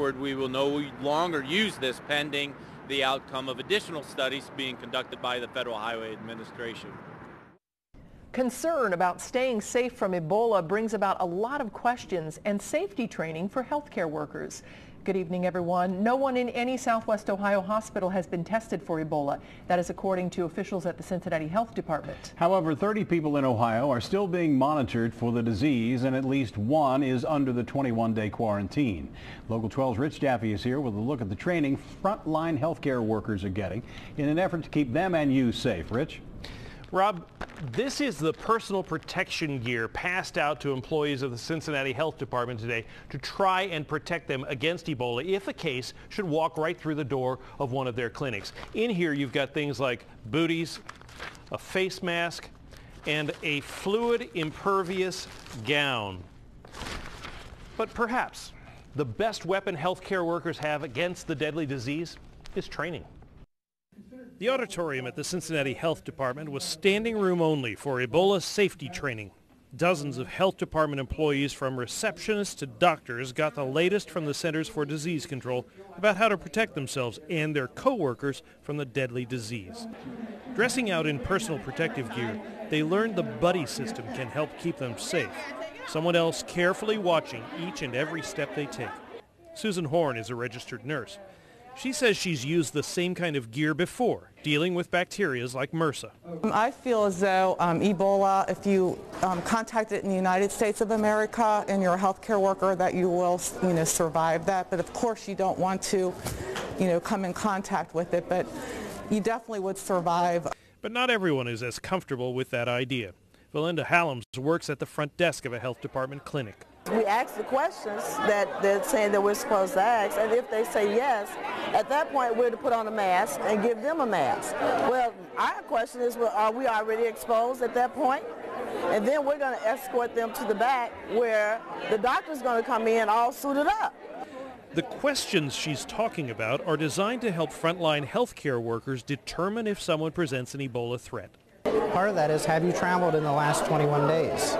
forward, we will no longer use this pending the outcome of additional studies being conducted by the Federal Highway Administration. Concern about staying safe from Ebola brings about a lot of questions and safety training for healthcare workers. Good evening, everyone. No one in any Southwest Ohio hospital has been tested for Ebola. That is according to officials at the Cincinnati Health Department. However, 30 people in Ohio are still being monitored for the disease, and at least one is under the 21-day quarantine. Local 12's Rich Jaffe is here with a look at the training frontline healthcare workers are getting in an effort to keep them and you safe. Rich? Rob, this is the personal protection gear passed out to employees of the Cincinnati Health Department today to try and protect them against Ebola if a case should walk right through the door of one of their clinics. In here you've got things like booties, a face mask, and a fluid impervious gown. But perhaps the best weapon healthcare workers have against the deadly disease is training. The auditorium at the Cincinnati Health Department was standing room only for Ebola safety training. Dozens of health department employees, from receptionists to doctors, got the latest from the Centers for Disease Control about how to protect themselves and their co-workers from the deadly disease. Dressing out in personal protective gear, they learned the buddy system can help keep them safe. Someone else carefully watching each and every step they take. Susan Horne is a registered nurse. She says she's used the same kind of gear before, dealing with bacteria like Mersa. I feel as though Ebola, if you contact it in the United States of America and you're a healthcare worker, that you will, survive that. But of course you don't want to, come in contact with it, but you definitely would survive. But not everyone is as comfortable with that idea. Valinda Hallams works at the front desk of a health department clinic. We ask the questions that they're saying that we're supposed to ask, and if they say yes, at that point we're to put on a mask and give them a mask. Well, our question is, well, are we already exposed at that point? And then we're going to escort them to the back where the doctor's going to come in all suited up. The questions she's talking about are designed to help frontline healthcare workers determine if someone presents an Ebola threat. Part of that is, have you traveled in the last 21 days?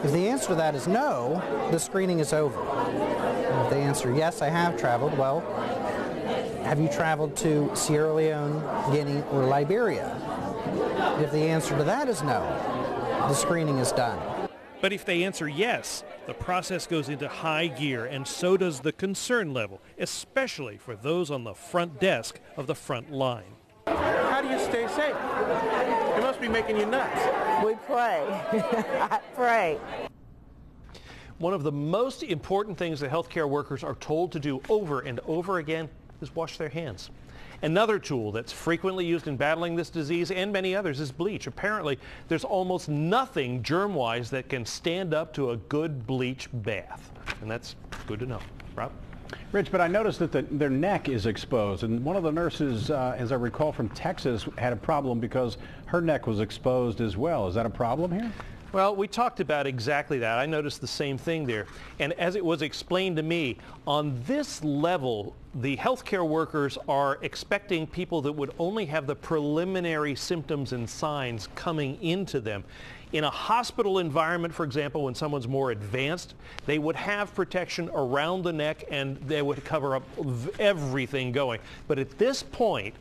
If the answer to that is no, the screening is over. If the answer, yes, I have traveled, well, have you traveled to Sierra Leone, Guinea, or Liberia? If the answer to that is no, the screening is done. But if they answer yes, the process goes into high gear, and so does the concern level, especially for those on the front desk of the front line. How do you stay safe? It must be making you nuts. We pray. I pray. One of the most important things that healthcare workers are told to do over and over again is wash their hands. Another tool that's frequently used in battling this disease and many others is bleach. Apparently, there's almost nothing germ-wise that can stand up to a good bleach bath. And that's good to know. Rob? Rich, but I noticed that their neck is exposed, and one of the nurses, as I recall from Texas, had a problem because her neck was exposed as well. Is that a problem here? Well, we talked about exactly that. I noticed the same thing there. And as it was explained to me, on this level, the healthcare workers are expecting people that would only have the preliminary symptoms and signs coming into them. In a hospital environment, for example, when someone's more advanced, they would have protection around the neck and they would cover up everything going. But at this point,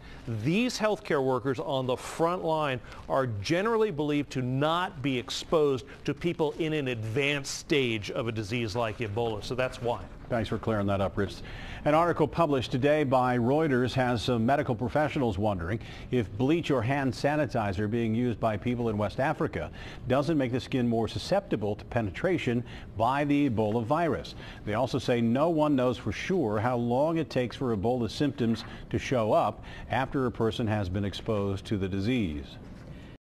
these healthcare workers on the front line are generally believed to not be exposed to people in an advanced stage of a disease like Ebola. So that's why. Thanks for clearing that up, Rich. An article published today by Reuters has some medical professionals wondering if bleach or hand sanitizer being used by people in West Africa doesn't make the skin more susceptible to penetration by the Ebola virus. They also say no one knows for sure how long it takes for Ebola symptoms to show up after a person has been exposed to the disease.